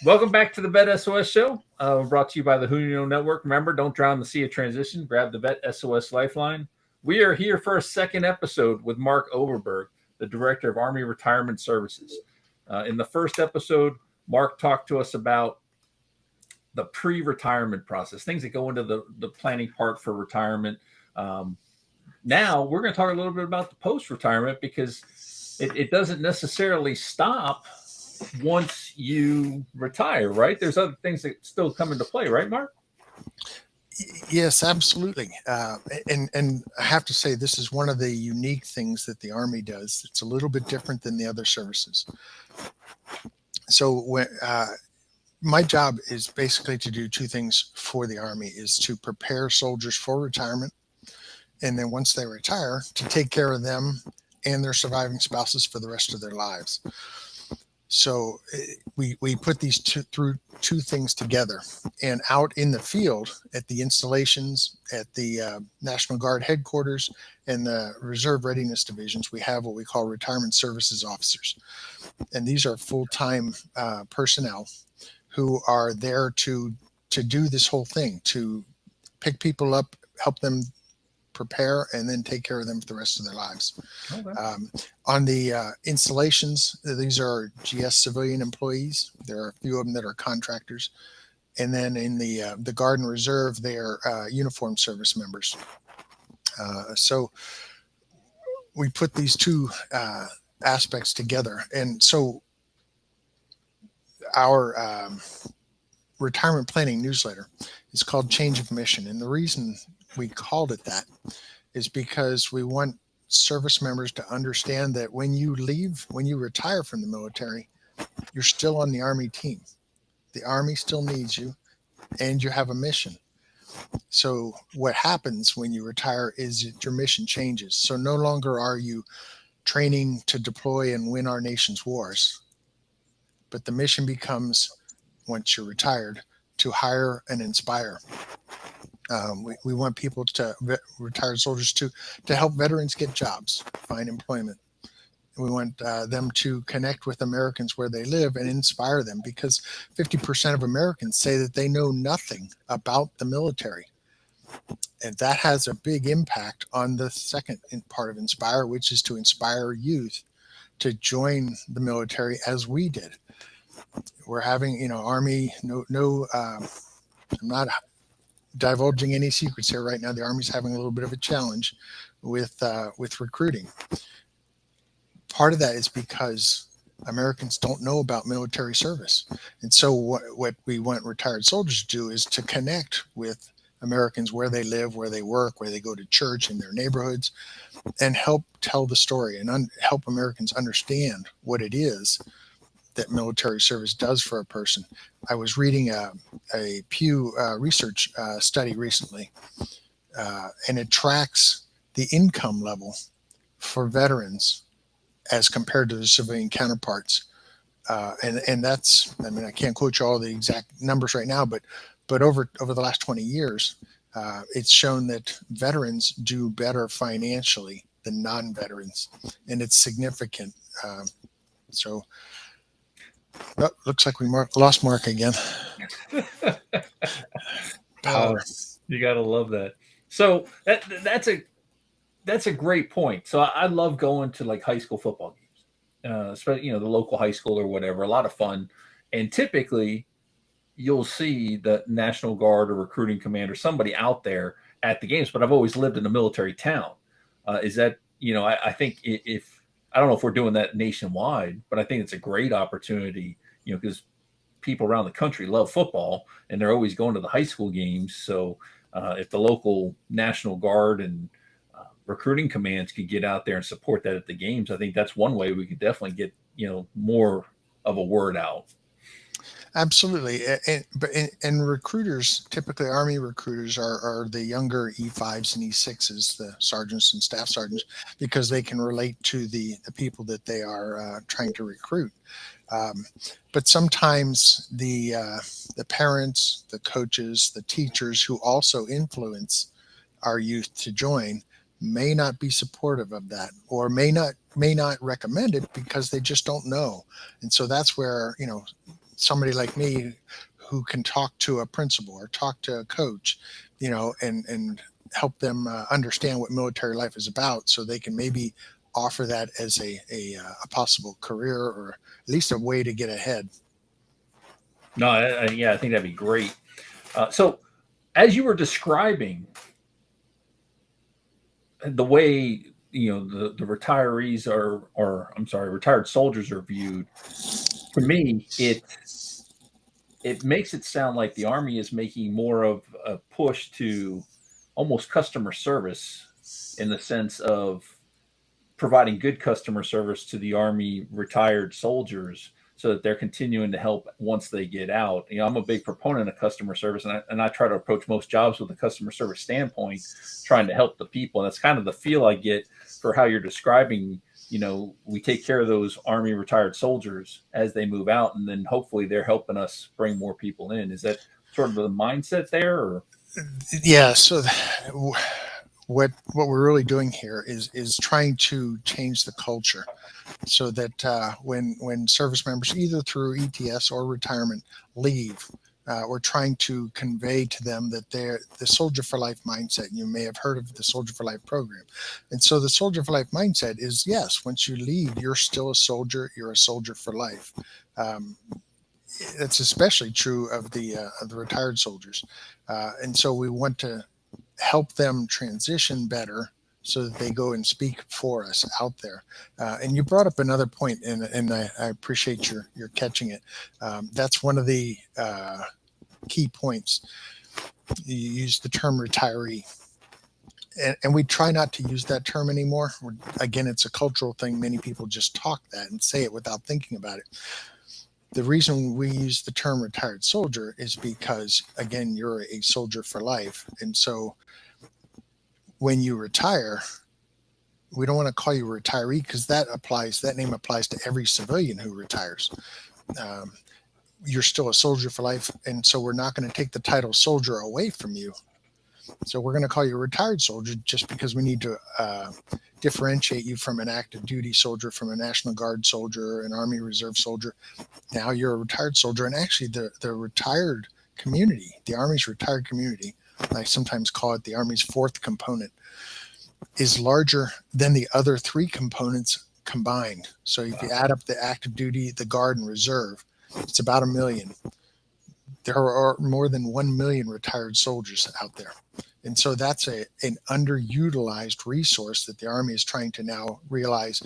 Welcome back to the VET S.O.S show. Brought to you by the Who You Know Network. Remember, don't drown in the sea of transition. Grab the VET S.O.S Lifeline. We are here for a second episode with Mark Overberg, the Director of Army Retirement Services. In the first episode, Mark talked to us about the pre-retirement process, things that go into the planning part for retirement. Now, we're going to talk a little bit about the post-retirement because it doesn't necessarily stop once you retire, right? There's other things that still come into play, right, Mark? Yes, absolutely. And I have to say, this is one of the unique things that the Army does. It's a little bit different than the other services. So when my job is basically to do two things for the Army: is to prepare soldiers for retirement, and then once they retire, to take care of them and their surviving spouses for the rest of their lives. So we put these two things together, and out in the field at the installations, at the National Guard headquarters and the Reserve Readiness divisions, we have what we call retirement services officers, and these are full-time personnel who are there to do this whole thing, to pick people up, help them prepare, and then take care of them for the rest of their lives. Okay. On the installations, these are GS civilian employees. There are a few of them that are contractors. And then in the Guard and Reserve, they are uniformed service members. So we put these two aspects together. And so our retirement planning newsletter is called Change of Mission. And the reason we called it that is because we want service members to understand that when you retire from the military, you're still on the Army team. The Army still needs you, and you have a mission. So what happens when you retire is that your mission changes. So no longer are you training to deploy and win our nation's wars, but the mission becomes, once you're retired, to hire and inspire. We want people retired soldiers to help veterans get jobs, find employment. We want them to connect with Americans where they live and inspire them, because 50% of Americans say that they know nothing about the military. And that has a big impact on the second part of Inspire, which is to inspire youth to join the military as we did. We're having, Army, I'm not divulging any secrets here right now. The Army's having a little bit of a challenge with recruiting. Part of that is because Americans don't know about military service. And so what we want retired soldiers to do is to connect with Americans where they live, where they work, where they go to church, in their neighborhoods, and help tell the story and help Americans understand what it is that military service does for a person. I was reading a Pew research study recently, and it tracks the income level for veterans as compared to the civilian counterparts. And that's, I can't quote you all the exact numbers right now, but over the last 20 years, it's shown that veterans do better financially than non-veterans, and it's significant. So looks like we lost Mark again. Power. You got to love that. So that's a great point. So I love going to like high school football games, especially the local high school or whatever. A lot of fun, and typically you'll see the National Guard or recruiting commander, somebody out there at the games. But I've always lived in a military town. Is that I think if I don't know if we're doing that nationwide, but I think it's a great opportunity, because people around the country love football and they're always going to the high school games. So if the local National Guard and recruiting commands could get out there and support that at the games, I think that's one way we could definitely get, more of a word out. Absolutely. And recruiters, typically Army recruiters are the younger E5s and E6s, the sergeants and staff sergeants, because they can relate to the people that they are trying to recruit. But sometimes the parents, the coaches, the teachers who also influence our youth to join may not be supportive of that, or may not recommend it because they just don't know. And so that's where, somebody like me who can talk to a principal or talk to a coach, and help them understand what military life is about, so they can maybe offer that as a possible career, or at least a way to get ahead. No, yeah, I think that'd be great. So, as you were describing the way the retirees are, or I'm sorry, retired soldiers are viewed, to me, it makes it sound like the Army is making more of a push to almost customer service, in the sense of providing good customer service to the Army retired soldiers, so that they're continuing to help once they get out. I'm a big proponent of customer service, and I try to approach most jobs with a customer service standpoint, trying to help the people. And that's kind of the feel I get for how you're describing. We take care of those Army retired soldiers as they move out, and then hopefully they're helping us bring more people in. Is that sort of the mindset there? Or Yeah. So what we're really doing here is trying to change the culture, so that when service members, either through ETS or retirement, leave, we're trying to convey to them that they're the Soldier for Life mindset. You may have heard of the Soldier for Life program. And so the Soldier for Life mindset is, yes, once you leave, you're still a soldier. You're a soldier for life. Um, that's especially true of the retired soldiers. And so we want to help them transition better, so that they go and speak for us out there. And you brought up another point, and I appreciate your catching it. That's one of the key points. You use the term retiree. And we try not to use that term anymore. Again, it's a cultural thing. Many people just talk that and say it without thinking about it. The reason we use the term retired soldier is because, again, you're a soldier for life. And so when you retire, we don't want to call you a retiree, because that name applies to every civilian who retires. Um, you're still a soldier for life. And so we're not going to take the title soldier away from you. So we're going to call you a retired soldier, just because we need to differentiate you from an active duty soldier, from a National Guard soldier, an Army Reserve soldier. Now you're a retired soldier. And actually the retired community, the Army's retired community, I sometimes call it the Army's fourth component, is larger than the other three components combined. So if you add up the active duty, the Guard, and Reserve, it's about 1 million. There are more than 1 million retired soldiers out there. And so that's an underutilized resource that the Army is trying to now realize.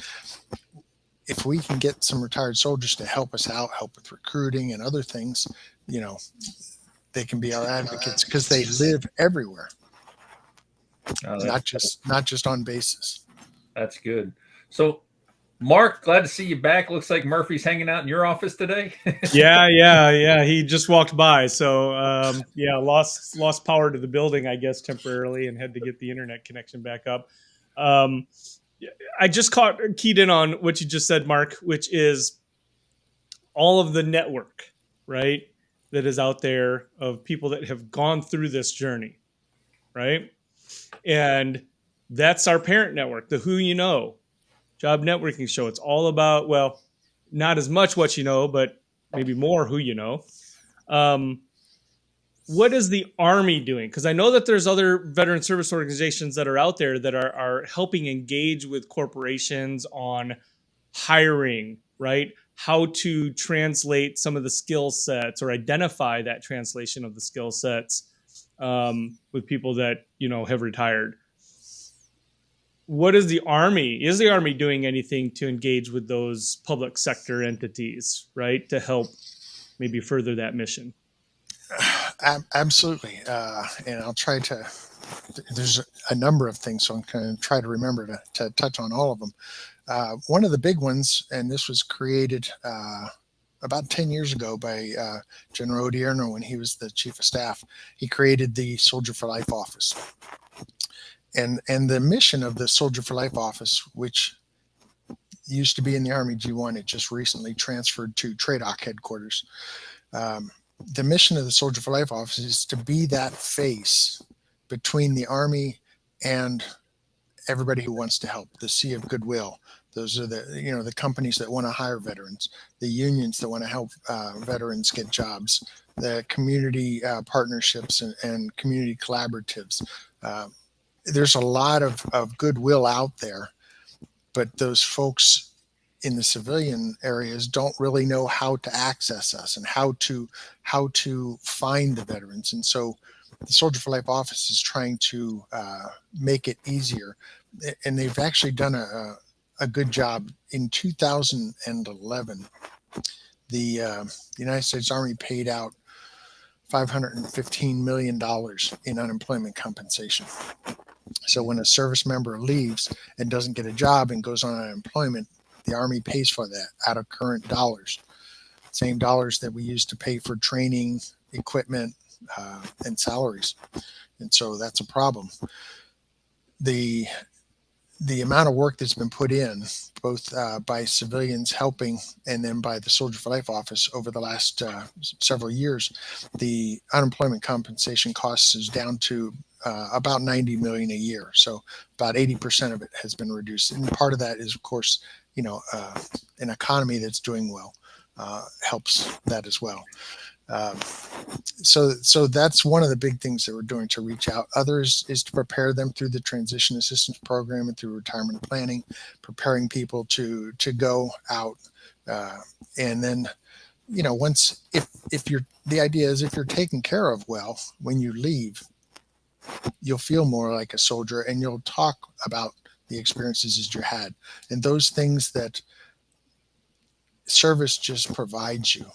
If we can get some retired soldiers to help us out, help with recruiting and other things, they can be our advocates, because they live everywhere, not just on bases. that's good. So, Mark, glad to see you back. Looks like Murphy's hanging out in your office today. Yeah. He just walked by, so lost power to the building, I guess, temporarily, and had to get the internet connection back up. I just keyed in on what you just said, Mark, which is all of the network, right, that is out there of people that have gone through this journey, right? And that's our parent network, the Who You Know Job Networking Show. It's all about, well, not as much what you know, but maybe more who you know. What is the Army doing? Because I know that there's other veteran service organizations that are out there that are helping engage with corporations on hiring, right? How to translate some of the skill sets, or identify that translation of the skill sets with people that, have retired. What is the Army? Is the Army doing anything to engage with those public sector entities, right, to help maybe further that mission? Absolutely. And I'll try to, there's a number of things, so I'm going to try to remember to touch on all of them. One of the big ones, and this was created about 10 years ago by General Odierno when he was the chief of staff. He created the Soldier for Life office. And the mission of the Soldier for Life office, which used to be in the Army G1, it just recently transferred to TRADOC headquarters. The mission of the Soldier for Life office is to be that face between the Army and everybody who wants to help, the sea of goodwill, Those are the companies that want to hire veterans, the unions that want to help veterans get jobs, the community partnerships and community collaboratives. There's a lot of goodwill out there, but those folks in the civilian areas don't really know how to access us and how to find the veterans. And so the Soldier for Life office is trying to make it easier, and they've actually done a good job. In 2011, the United States Army paid out $515 million in unemployment compensation. So when a service member leaves and doesn't get a job and goes on unemployment, the Army pays for that out of current dollars, same dollars that we use to pay for training, equipment, and salaries. And so that's a problem. The amount of work that's been put in, both by civilians helping and then by the Soldier for Life office over the last several years, the unemployment compensation costs is down to about $90 million a year. So about 80% of it has been reduced. And part of that is, of course, an economy that's doing well helps that as well. So that's one of the big things that we're doing to reach out. Others is to prepare them through the transition assistance program and through retirement planning, preparing people to go out. And then, once, if you're, the idea is if you're taken care of well, when you leave, you'll feel more like a soldier and you'll talk about the experiences that you had and those things that service just provides you.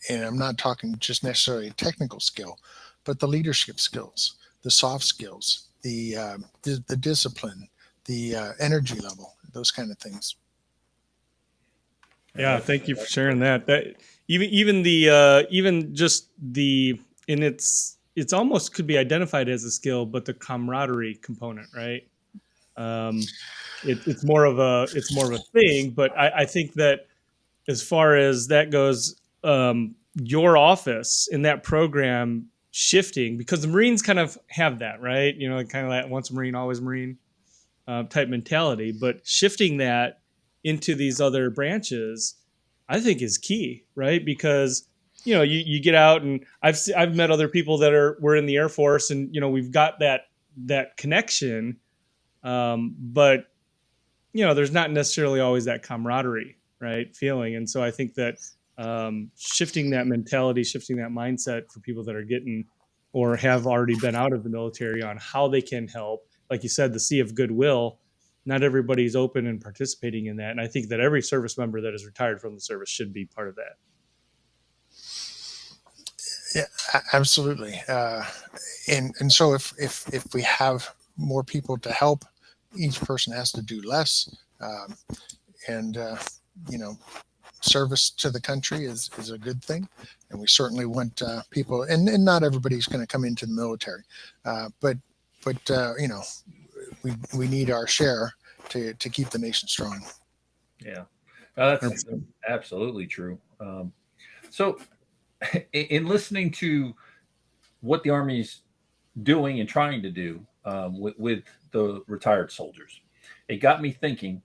And I'm not talking just necessarily a technical skill, but the leadership skills, the soft skills, the discipline, the energy level, those kind of things. Yeah, thank you for sharing that. That even just the and it's almost could be identified as a skill, but the camaraderie component, right? It's more of a thing, but I think that as far as that goes, your office in that program shifting, because the Marines kind of have that, right? Kind of that once a Marine, always Marine type mentality, but shifting that into these other branches, I think is key, right? Because you get out, and I've met other people that were in the Air Force, and we've got that connection, but there's not necessarily always that camaraderie, right, feeling. And so I think that shifting that mentality, shifting that mindset for people that are getting or have already been out of the military on how they can help, like you said, the sea of goodwill. Not everybody's open and participating in that, and I think that every service member that is retired from the service should be part of that. Yeah, absolutely. And so if we have more people to help, each person has to do less. Service to the country is a good thing. And we certainly want people, and not everybody's going to come into the military, but we need our share to keep the nation strong. Yeah, that's absolutely true. So in listening to what the Army's doing and trying to do with the retired soldiers, it got me thinking.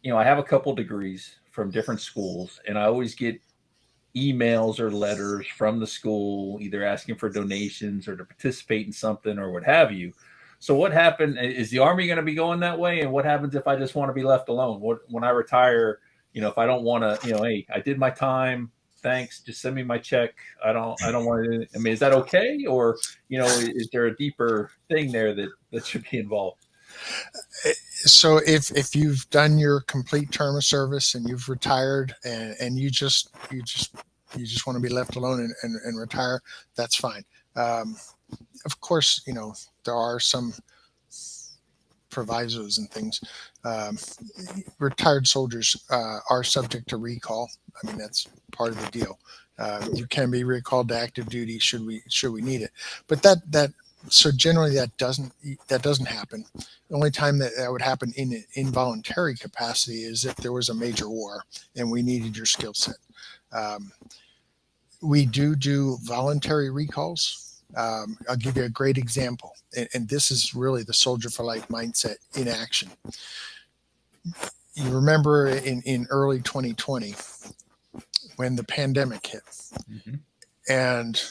I have a couple degrees from different schools, and I always get emails or letters from the school either asking for donations or to participate in something or what have you. So what happened? Is the Army going to be going that way? And what happens if I just want to be left alone? When I retire, if I don't want to, hey, I did my time. Thanks. Just send me my check. I don't want to. I mean, is that okay? Or, is there a deeper thing there that should be involved? So if you've done your complete term of service and you've retired and you just want to be left alone and retire, that's fine. Of course, there are some provisos and things. Retired soldiers are subject to recall. I mean, that's part of the deal. You can be recalled to active duty should we need it, but so generally that doesn't happen. The only time that would happen in an involuntary capacity is if there was a major war and we needed your skill set. We do voluntary recalls. I'll give you a great example, and this is really the Soldier for Life mindset in action. you remember in early 2020 when the pandemic hit Mm-hmm. and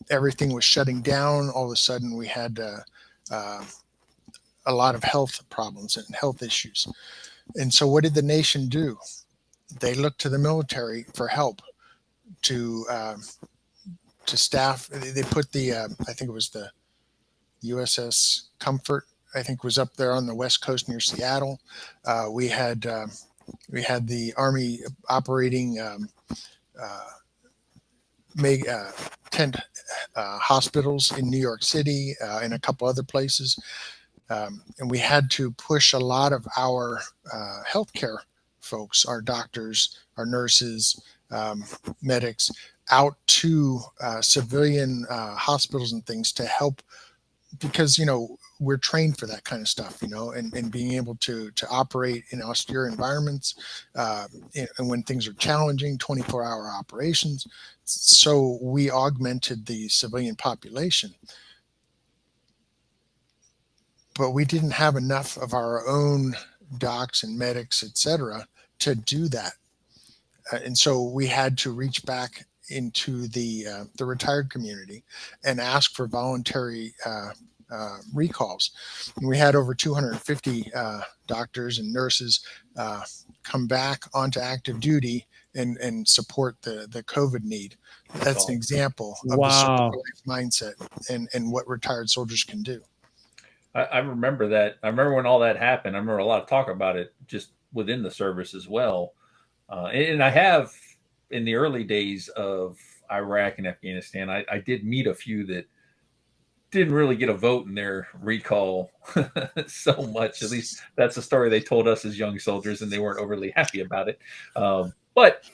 everything was shutting down. All of a sudden, we had a lot of health problems and health issues. And so, what did the nation do? They looked to the military for help to staff. They put the I think it was the USS Comfort. I think was up there on the west coast near Seattle. We had the Army operating tent hospitals in New York City and a couple other places. And we had to push a lot of our healthcare folks, our doctors, our nurses, medics, out to civilian hospitals and things to help, because we're trained for that kind of stuff, and being able to operate in austere environments, and when things are challenging, 24-hour operations. So we augmented the civilian population, but we didn't have enough of our own docs and medics, et cetera, to do that. And so we had to reach back into the retired community and ask for voluntary recalls. And we had over 250 doctors and nurses come back onto active duty and support the COVID need. That's an example of the service Wow. mindset and what retired soldiers can do. I remember that. I remember when all that happened. I remember a lot of talk about it just within the service as well. And I have, in the early days of Iraq and Afghanistan, I did meet a few that didn't really get a vote in their recall so much. At least that's the story they told us as young soldiers, and they weren't overly happy about it. But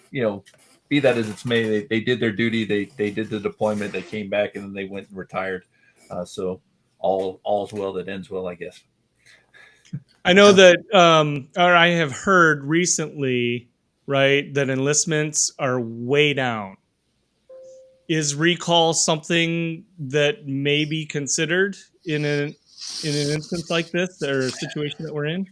be that as it's may, they did their duty. They did the deployment. They came back, and then they went and retired. So all's well that ends well, I guess. I know that, or I have heard recently, right, that enlistments are way down. Is recall something that may be considered in an instance like this or a situation that we're in?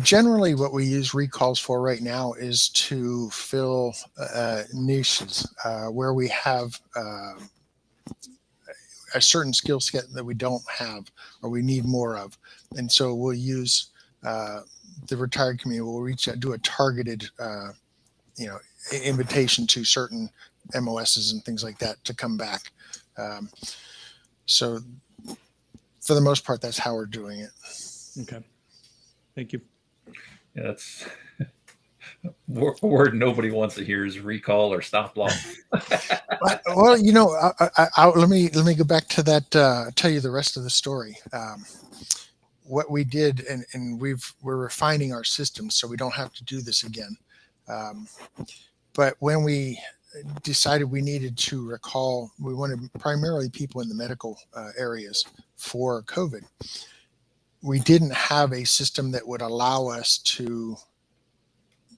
Generally, what we use recalls for right now is to fill niches where we have a certain skill set that we don't have or we need more of. And so we'll use the retired community. We'll reach out, do a targeted, invitation to certain MOSs and things like that to come back. So for the most part, that's how we're doing it. Okay. Thank you. Yeah, that's a word nobody wants to hear is recall or stop loss. Well, let me go back to that. Tell you the rest of the story. What we did, and we're refining our systems so we don't have to do this again. But when we decided we needed to recall, we wanted primarily people in the medical areas for COVID. We didn't have a system that would allow us to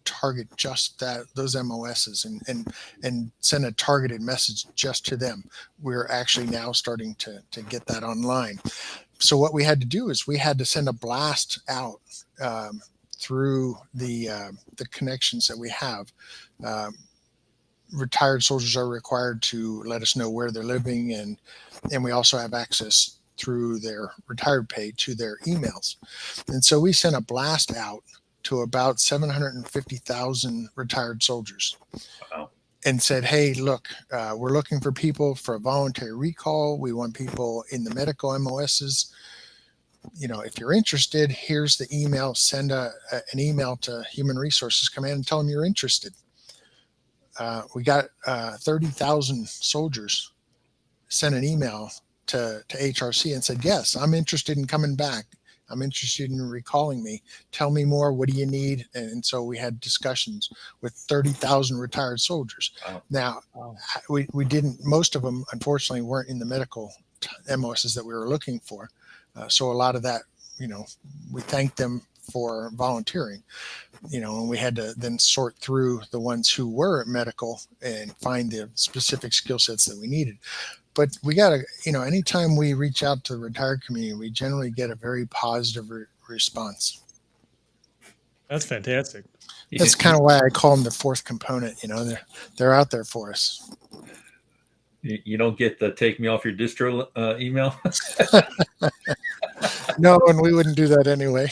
target just those MOSs and send a targeted message just to them. We're actually now starting to get that online. So what we had to do is we had to send a blast out through the connections that we have. Retired soldiers are required to let us know where they're living, and we also have access through their retired pay to their emails. And so we sent a blast out to about 750,000 retired soldiers. Wow. And said, hey, look, we're looking for people for a voluntary recall. We want people in the medical MOSs. If you're interested, here's the email. Send an email to Human Resources Command and tell them you're interested. We got 30,000 soldiers sent an email to HRC and said, yes, I'm interested in coming back. I'm interested in recalling me. Tell me more. What do you need? And so we had discussions with 30,000 retired soldiers. Wow. Now, we didn't, most of them, unfortunately, weren't in the medical MOSs that we were looking for. So a lot of that, we thanked them for volunteering, and we had to then sort through the ones who were medical and find the specific skill sets that we needed. But we got to, anytime we reach out to the retired community, we generally get a very positive response. That's fantastic. That's kind of why I call them the fourth component. They're out there for us. You don't get the take me off your distro email. No, and we wouldn't do that anyway.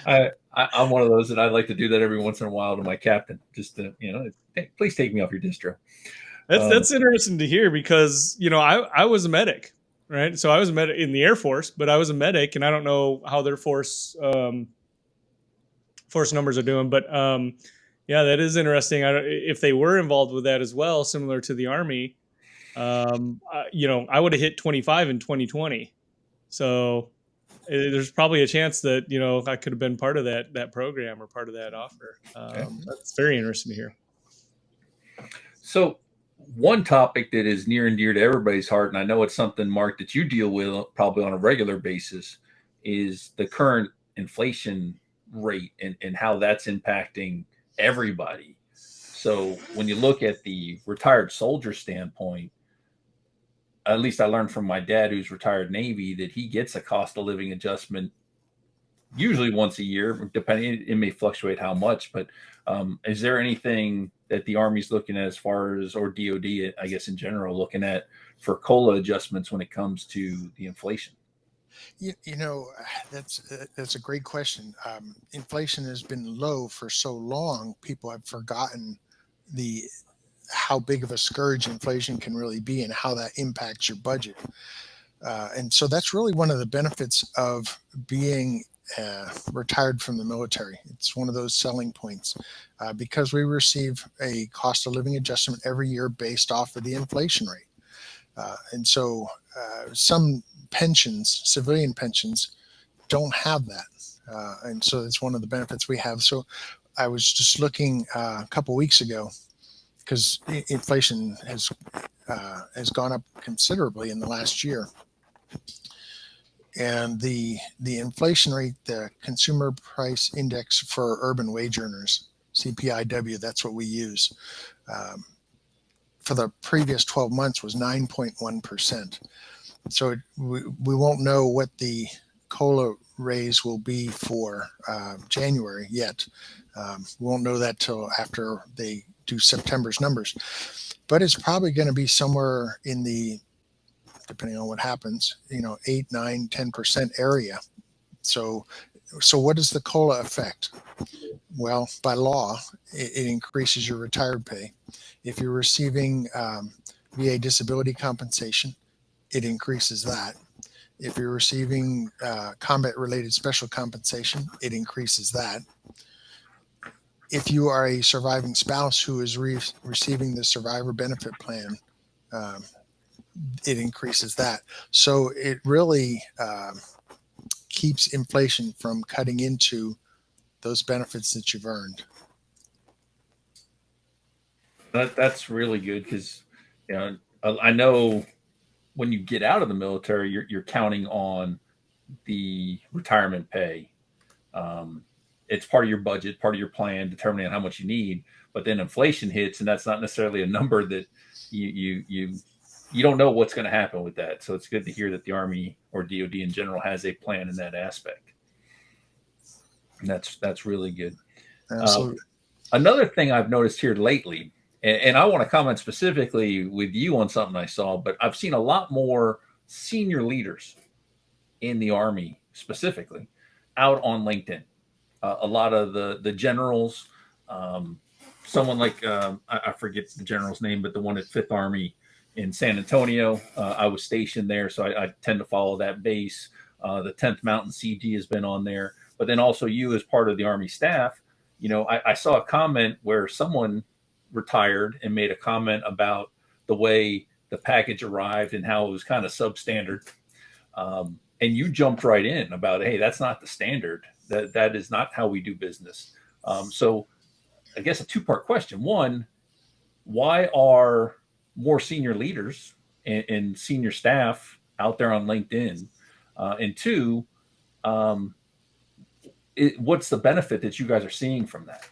I'm one of those that I'd like to do that every once in a while to my captain, just to, hey, please take me off your distro. That's interesting to hear because, I was a medic, right? So I was a medic in the Air Force, but I was a medic, and I don't know how their force numbers are doing, but yeah, that is interesting. If they were involved with that as well, similar to the Army, I would have hit 25 in 2020. So there's probably a chance that, I could have been part of that program or part of that offer. That's very interesting to hear. So one topic that is near and dear to everybody's heart, and I know it's something, Mark, that you deal with probably on a regular basis, is the current inflation rate and how that's impacting everybody. So when you look at the retired soldier standpoint, at least I learned from my dad, who's retired Navy, that he gets a cost of living adjustment usually once a year, depending, it may fluctuate how much, but is there anything that the Army's looking at as far as, or DOD, I guess in general, looking at for COLA adjustments when it comes to the inflation? That's a great question. Inflation has been low for so long, people have forgotten how big of a scourge inflation can really be and how that impacts your budget. And so that's really one of the benefits of being retired from the military. It's one of those selling points because we receive a cost of living adjustment every year based off of the inflation rate. And so some pensions, civilian pensions, don't have that. And so it's one of the benefits we have. So I was just looking a couple weeks ago because inflation has gone up considerably in the last year. And the inflation rate, the consumer price index for urban wage earners, CPIW, that's what we use, for the previous 12 months was 9.1%. So we won't know what the COLA raise will be for January yet. We won't know that till after they do September's numbers. But it's probably going to be somewhere in the, depending on what happens, 8, 9, 10% area. So what is the COLA effect? Well, by law, it increases your retired pay. If you're receiving VA disability compensation, it increases that. If you're receiving combat-related special compensation, it increases that. If you are a surviving spouse who is receiving the survivor benefit plan, it increases that. So it really keeps inflation from cutting into those benefits that you've earned. That's really good because, I know when you get out of the military, you're counting on the retirement pay. It's part of your budget, part of your plan, determining how much you need. But then inflation hits, and that's not necessarily a number that you don't know what's going to happen with that. So it's good to hear that the Army or DoD in general has a plan in that aspect. And that's really good. Absolutely. Another thing I've noticed here lately, and I want to comment specifically with you on something I saw, but I've seen a lot more senior leaders in the Army specifically out on LinkedIn. A lot of the generals, someone like, I forget the general's name, but the one at Fifth Army in San Antonio, I was stationed there, so I tend to follow that base. The 10th Mountain CG has been on there, but then also you as part of the Army staff. I saw a comment where someone retired and made a comment about the way the package arrived and how it was kind of substandard. And you jumped right in about, hey, that's not the standard. That is not how we do business. So I guess a two-part question. One, why are more senior leaders and senior staff out there on LinkedIn? And two, what's the benefit that you guys are seeing from that?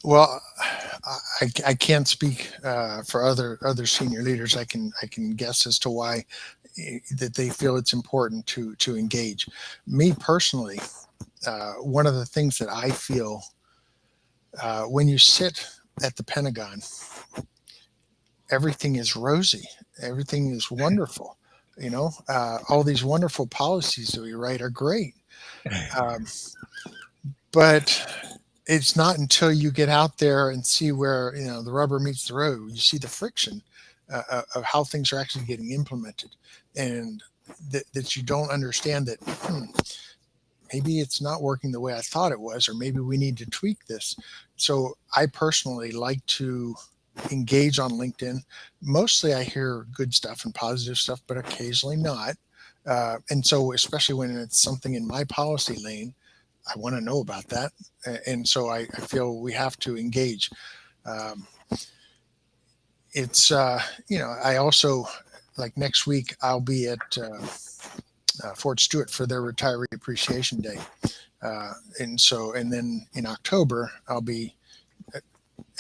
Well, I can't speak for other senior leaders. I can guess as to why. that they feel it's important to engage. Me personally, one of the things that I feel when you sit at the Pentagon, everything is rosy, everything is wonderful. All these wonderful policies that we write are great, um, but it's not until you get out there and see where the rubber meets the road, you see the friction of how things are actually getting implemented, and that you don't understand that maybe it's not working the way I thought it was, or maybe we need to tweak this. So I personally like to engage on LinkedIn. Mostly I hear good stuff and positive stuff, but occasionally not. And so, especially when it's something in my policy lane, I want to know about that. And so I feel we have to engage. Um, I also, like next week, I'll be at Fort Stewart for their Retiree Appreciation Day. And then in October, I'll be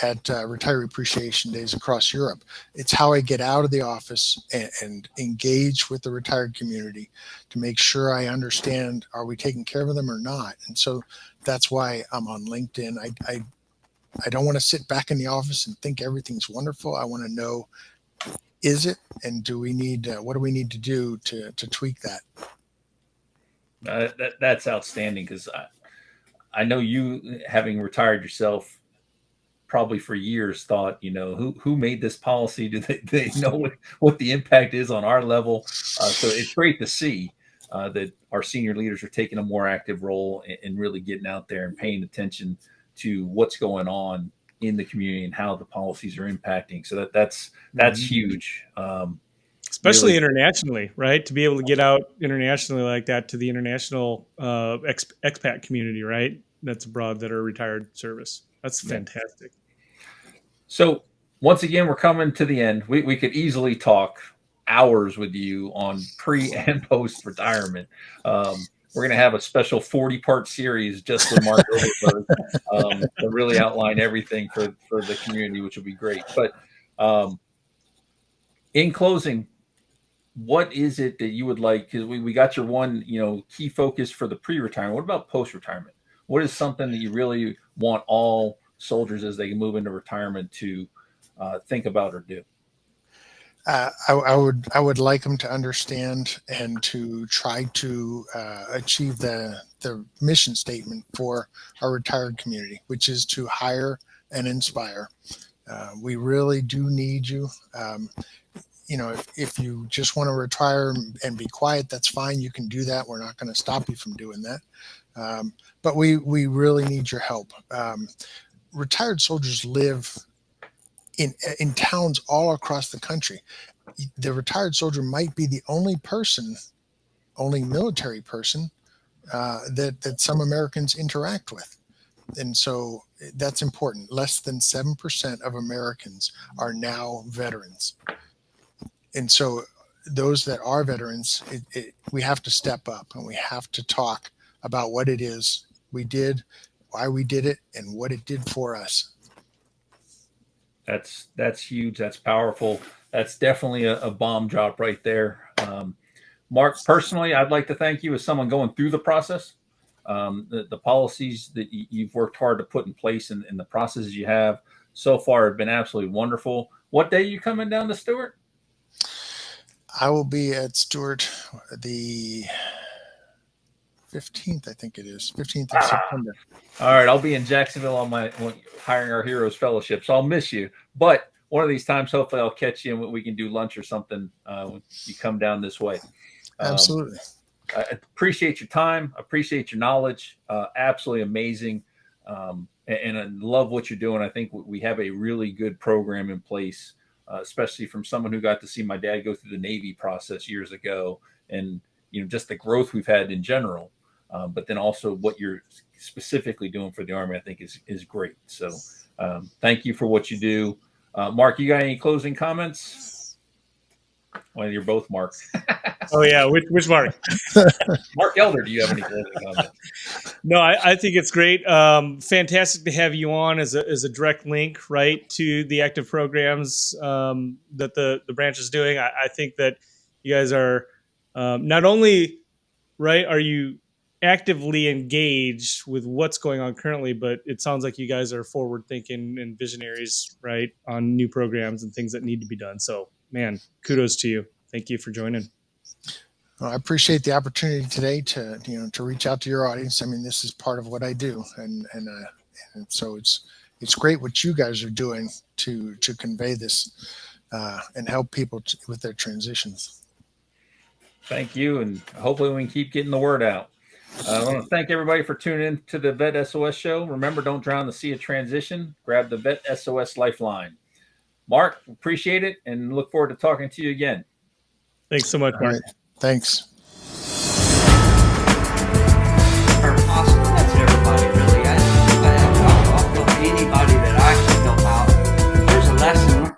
at Retiree Appreciation Days across Europe. It's how I get out of the office and engage with the retired community to make sure I understand, are we taking care of them or not? And so that's why I'm on LinkedIn. I don't want to sit back in the office and think everything's wonderful. I want to know, is it, and do we need, what do we need to do to tweak that? That's outstanding, because I know you, having retired yourself, probably for years thought, who made this policy? Do they know what the impact is on our level? So it's great to see that our senior leaders are taking a more active role and really getting out there and paying attention to what's going on in the community and how the policies are impacting. So that's huge. Especially really, internationally, right? To be able to get out internationally like that to the international expat community, right? That's abroad that are retired service. That's fantastic. So once again, we're coming to the end. We could easily talk hours with you on pre and post retirement. We're going to have a special 40-part series just with Mark Overberg to really outline everything for the community, which will be great. But in closing, what is it that you would like? Because we got your one, key focus for the pre-retirement. What about post-retirement? What is something that you really want all soldiers as they move into retirement to think about or do? I would like them to understand and to try to achieve the mission statement for our retired community, which is to hire and inspire. We really do need you. If you just want to retire and be quiet, that's fine. You can do that. We're not going to stop you from doing that. But we really need your help. Retired soldiers live in towns all across the country. The retired soldier might be the only military person that some Americans interact with. And so that's important. Less than 7% of Americans are now veterans. And so those that are veterans, we have to step up and we have to talk about what it is we did, why we did it, and what it did for us. That's huge. That's powerful. That's definitely a bomb drop right there. Mark, personally, I'd like to thank you as someone going through the process. The policies that you've worked hard to put in place and the processes you have so far have been absolutely wonderful. What day are you coming down to Stewart? I will be at Stewart the 15th, I think it is, 15th of September. All right, I'll be in Jacksonville on my Hiring Our Heroes Fellowship, so I'll miss you. But one of these times, hopefully, I'll catch you and we can do lunch or something when you come down this way. Absolutely. I appreciate your time. Appreciate your knowledge. Absolutely amazing. And I love what you're doing. I think we have a really good program in place, especially from someone who got to see my dad go through the Navy process years ago, and just the growth we've had in general. But then also what you're specifically doing for the Army, I think is great. So thank you for what you do. Mark, you got any closing comments? Well, you're both Mark. Oh yeah, which Mark? Mark Elder, do you have any closing comments? No, I think it's great. Fantastic to have you on as a direct link, right, to the active programs that the branch is doing. I think that You guys are not only are you actively engaged with what's going on currently, but it sounds like you guys are forward thinking and visionaries, right, on new programs and things that need to be done. So, man, kudos to you. Thank you for joining. Well, I appreciate the opportunity today to reach out to your audience. I mean, this is part of what I do, and so it's great what you guys are doing to convey this and help people with their transitions. Thank you, and hopefully we can keep getting the word out. I want to thank everybody for tuning in to the VET S.O.S show. Remember, don't drown in the sea of transition. Grab the VET S.O.S lifeline. Mark, appreciate it, and look forward to talking to you again. Thanks so much, Mark. All right. Thanks.